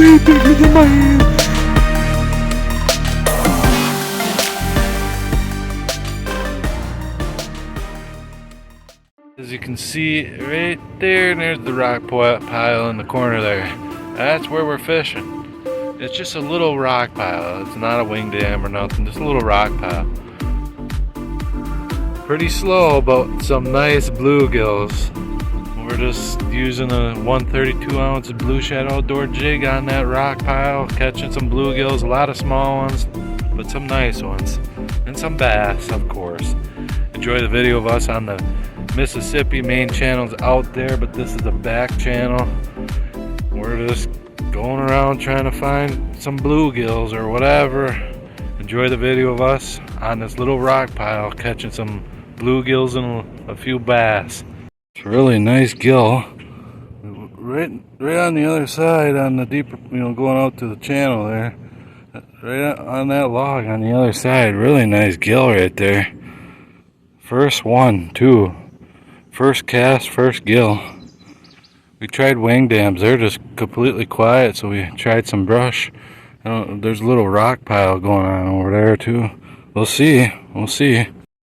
way bigger than my hand. As you can see right there, there's the rock pile in the corner there. That's where we're fishing. It's just a little rock pile. It's not a wing dam or nothing, just a little rock pile. Pretty slow, but some nice bluegills. We're just using a 132 ounce Blue Shadow Outdoor jig on that rock pile, catching some bluegills, a lot of small ones, but some nice ones. And some bass, of course. Enjoy the video of us on the Mississippi. Main channel's out there, but this is the back channel. We're just going around trying to find some bluegills or whatever. Enjoy the video of us on this little rock pile catching some bluegills and a few bass. It's a really nice gill. Right on the other side, on the deeper, going out to the channel there. Right on that log on the other side. Really nice gill right there. First one, too. First cast, first gill. We tried wing dams. They're just completely quiet, so we tried some brush. There's a little rock pile going on over there too. We'll see.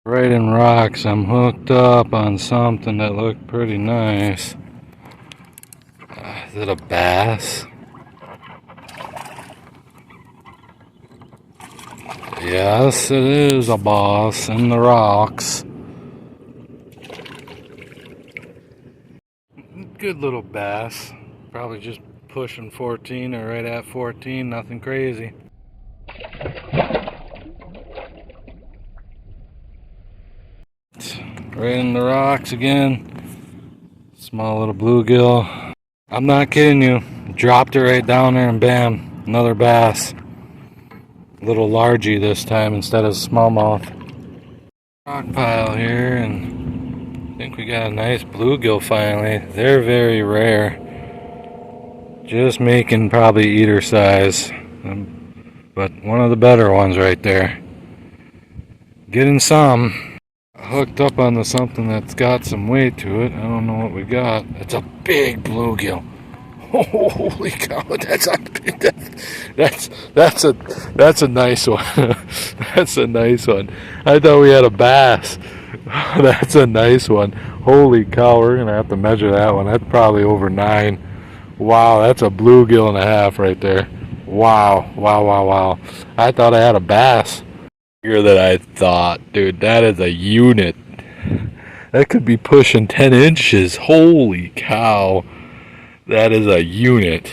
Right in rocks, I'm hooked up on something that looked pretty nice. Is it a bass? Yes, it is a bass in the rocks. Good little bass, probably just pushing 14 or right at 14, nothing crazy. Right in the rocks again, small little bluegill. I'm not kidding you, dropped it right down there and bam, another bass. A little largy this time instead of smallmouth. Rock pile here, and I think we got a nice bluegill finally. They're very rare. Just making probably eater size. But one of the better ones right there. Getting some. Hooked up onto something that's got some weight to it. I don't know what we got. It's a big bluegill. Holy cow, that's a nice one. That's a nice one. I thought we had a bass. That's a nice one. Holy cow, we're gonna have to measure that one. That's probably over 9. Wow, that's a bluegill and a half right there. Wow. I thought I had a bass. Bigger than I thought, dude. That is a unit. That could be pushing 10 inches. Holy cow. That is a unit.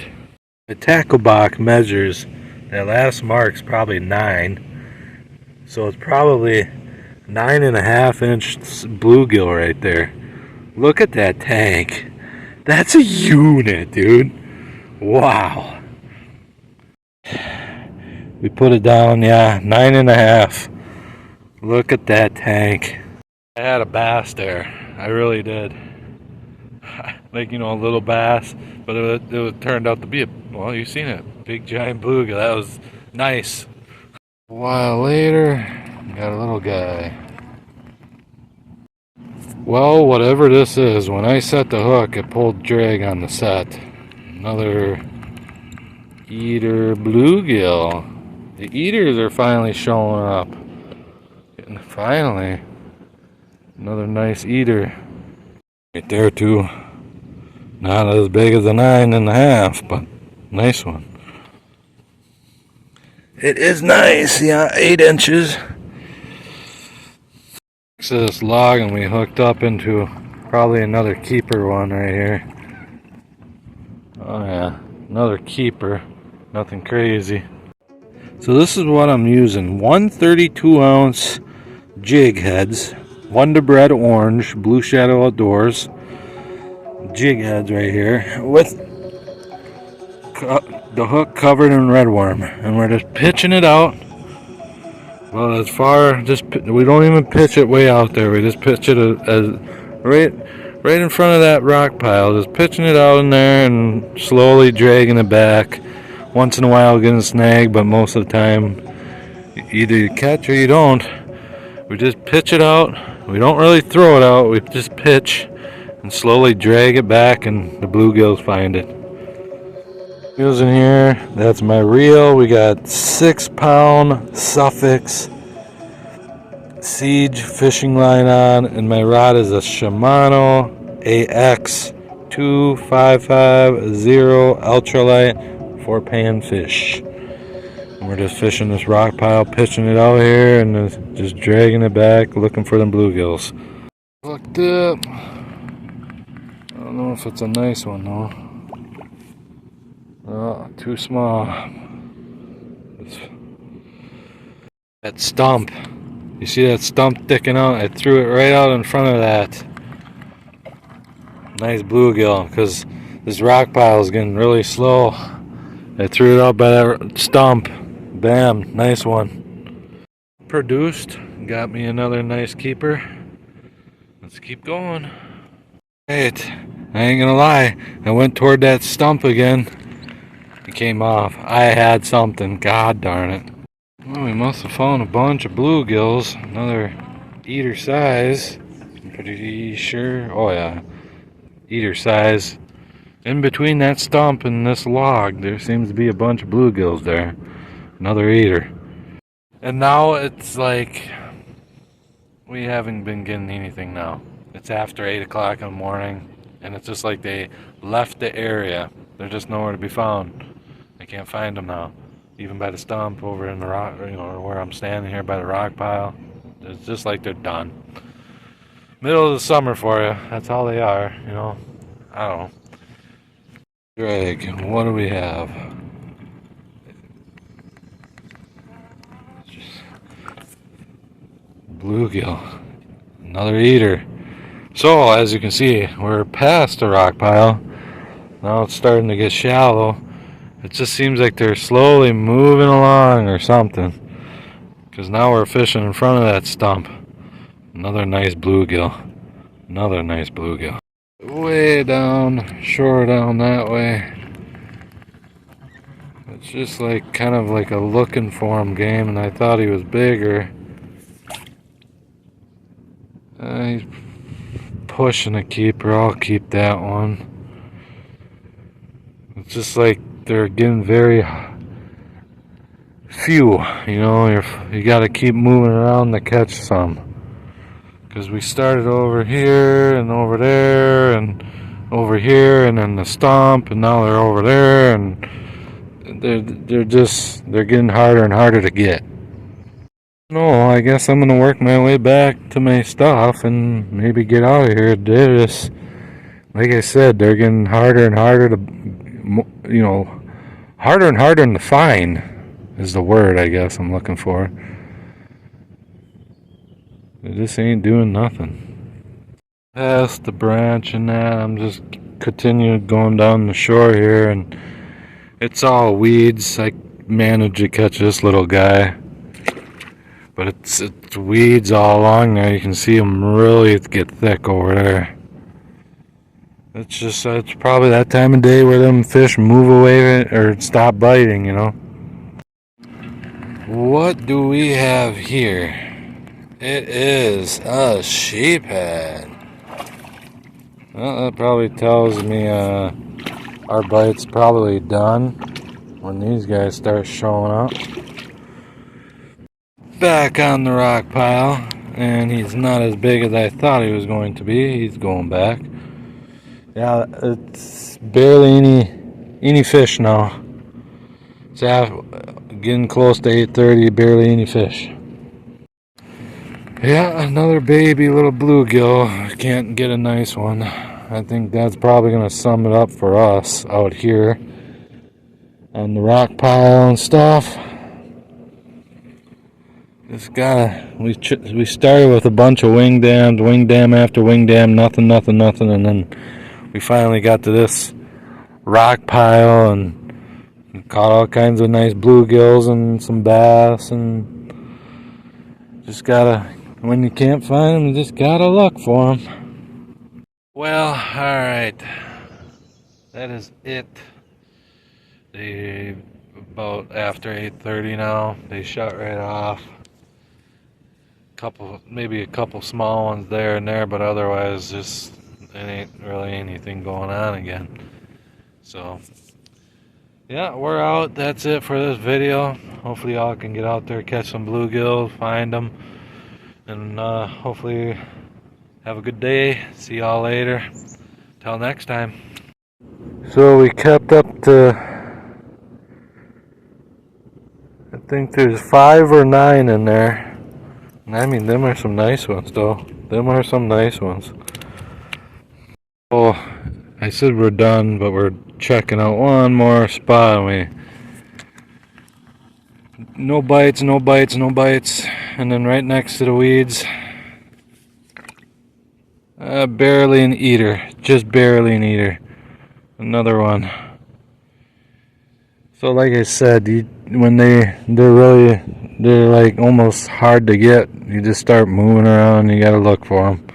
The tackle box measures, that last mark's probably 9. So it's probably 9.5 inch bluegill right there. Look at that tank. That's a unit, dude. Wow. We put it down, yeah, 9.5. Look at that tank. I had a bass there. I really did. Like, a little bass, but it turned out to be well, you've seen it. Big giant bluegill. That was nice. A while later, got a little guy. Well, whatever this is, when I set the hook, it pulled drag on the set. Another eater bluegill. The eaters are finally showing up. And finally, another nice eater. Right there too. Not as big as a 9.5, but nice one. It is nice, yeah, 8 inches. To this log, and we hooked up into probably another keeper one right here. Oh yeah, another keeper. Nothing crazy. So this is what I'm using. 132 ounce jig heads. Wonder Bread Orange, Blue Shadow Outdoors. Jig heads right here. With the hook covered in redworm. And we're just pitching it out. Well, as far, we don't even pitch it way out there. We just pitch it as right in front of that rock pile. Just pitching it out in there and slowly dragging it back. Once in a while getting snagged, but most of the time either you catch or you don't. We just pitch it out. We don't really throw it out. We just pitch and slowly drag it back, and the bluegills find it. Using here, that's my reel. We got 6 pound Suffix Siege fishing line on, and my rod is a Shimano AX 2550 ultralight 4-pan fish. And we're just fishing this rock pile, pitching it out here, and just dragging it back, looking for them bluegills. Looked up. I don't know if it's a nice one though. Oh, too small. That stump. You see that stump sticking out? I threw it right out in front of that. Nice bluegill, because this rock pile is getting really slow. I threw it out by that stump. Bam, nice one. Produced. Got me another nice keeper. Let's keep going. Right, I ain't gonna lie. I went toward that stump again. It came off. I had something. God darn it. Well, we must have found a bunch of bluegills. Another eater size. I'm pretty sure. Oh yeah, eater size. In between that stump and this log, there seems to be a bunch of bluegills there. Another eater. And now it's like we haven't been getting anything now. It's after 8 o'clock in the morning, and it's just like they left the area. They're just nowhere to be found. I can't find them now. Even by the stump over in the rock, where I'm standing here by the rock pile. It's just like they're done. Middle of the summer for you. That's all they are, I don't know. Greg, what do we have? Bluegill. Another eater. So, as you can see, we're past the rock pile. Now it's starting to get shallow. It just seems like they're slowly moving along or something. Because now we're fishing in front of that stump. Another nice bluegill. Another nice bluegill. Way down, shore down that way. It's just like kind of like a looking for him game, and I thought he was bigger. He's pushing a keeper. I'll keep that one. It's just like they're getting very few, you got to keep moving around to catch some. Because we started over here and over there and over here and then the stump, and now they're over there, and they're getting harder and harder to get. No, I guess I'm gonna work my way back to my stuff and maybe get out of here. Like I said, they're getting harder and harder to, harder and harder to find is the word I guess I'm looking for. It just ain't doing nothing. Past the branch and that, I'm just continuing going down the shore here, and it's all weeds. I managed to catch this little guy, but it's weeds all along there. You can see them really get thick over there. It's probably that time of day where them fish move away or stop biting, What do we have here? It is a sheephead. Well, that probably tells me our bite's probably done when these guys start showing up. Back on the rock pile, and he's not as big as I thought he was going to be. He's going back. Yeah, it's barely any fish now. It's getting close to 8:30, barely any fish. Yeah, another baby little bluegill. Can't get a nice one. I think that's probably going to sum it up for us out here on the rock pile and stuff. We started with a bunch of wing dam after wing dam, nothing, and then we finally got to this rock pile and caught all kinds of nice bluegills and some bass, and just gotta, when you can't find them, you just gotta look for them. Well, alright, that is it. About after 8:30 now, they shut right off. Maybe a couple small ones there and there, but otherwise just it ain't really anything going on again. So Yeah, we're out. That's it for this video. Hopefully y'all can get out there, catch some bluegills, find them, and hopefully have a good day. See y'all later. Till next time. So we kept up to, I think there's 5 or 9 in there. I mean, them are some nice ones though. Them are some nice ones. Well, I said we're done, but we're checking out one more spot. No bites, no bites, no bites. And then right next to the weeds, barely an eater. Just barely an eater. Another one. So like I said, when they're like almost hard to get. You just start moving around. You gotta look for them.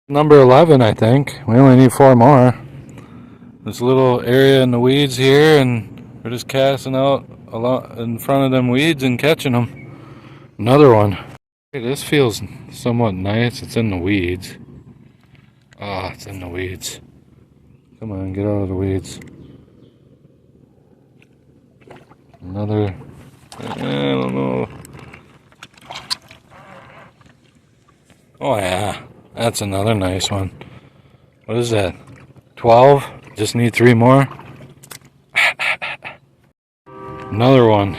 Number 11, I think. We only need 4 more. This little area in the weeds here, and we're just casting out a lot in front of them weeds and catching them. Another one. Hey, this feels somewhat nice. It's in the weeds. Ah, it's in the weeds. Come on, get out of the weeds. Another, I don't know. Oh yeah, that's another nice one. What is that? 12? Just need 3 more. Another one.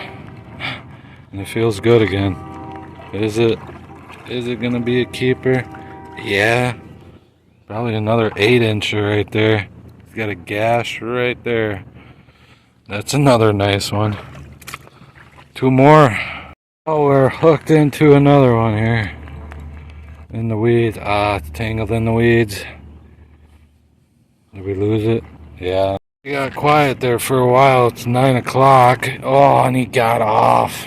And it feels good again. Is it gonna be a keeper? Yeah. Probably another 8-incher right there. It's got a gash right there. That's another nice one. 2 more. Oh, we're hooked into another one here. In the weeds. Ah, it's tangled in the weeds. Did we lose it? Yeah. We got quiet there for a while. It's 9 o'clock. Oh, and he got off.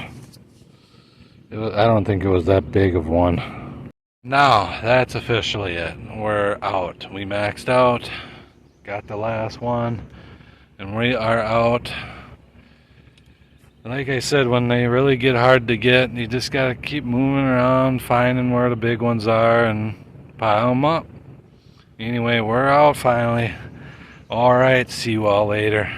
I don't think it was that big of one. Now, that's officially it. We're out. We maxed out. Got the last one. And we are out. Like I said, when they really get hard to get, you just gotta keep moving around, finding where the big ones are, and pile them up. Anyway, we're out finally. Alright, see you all later.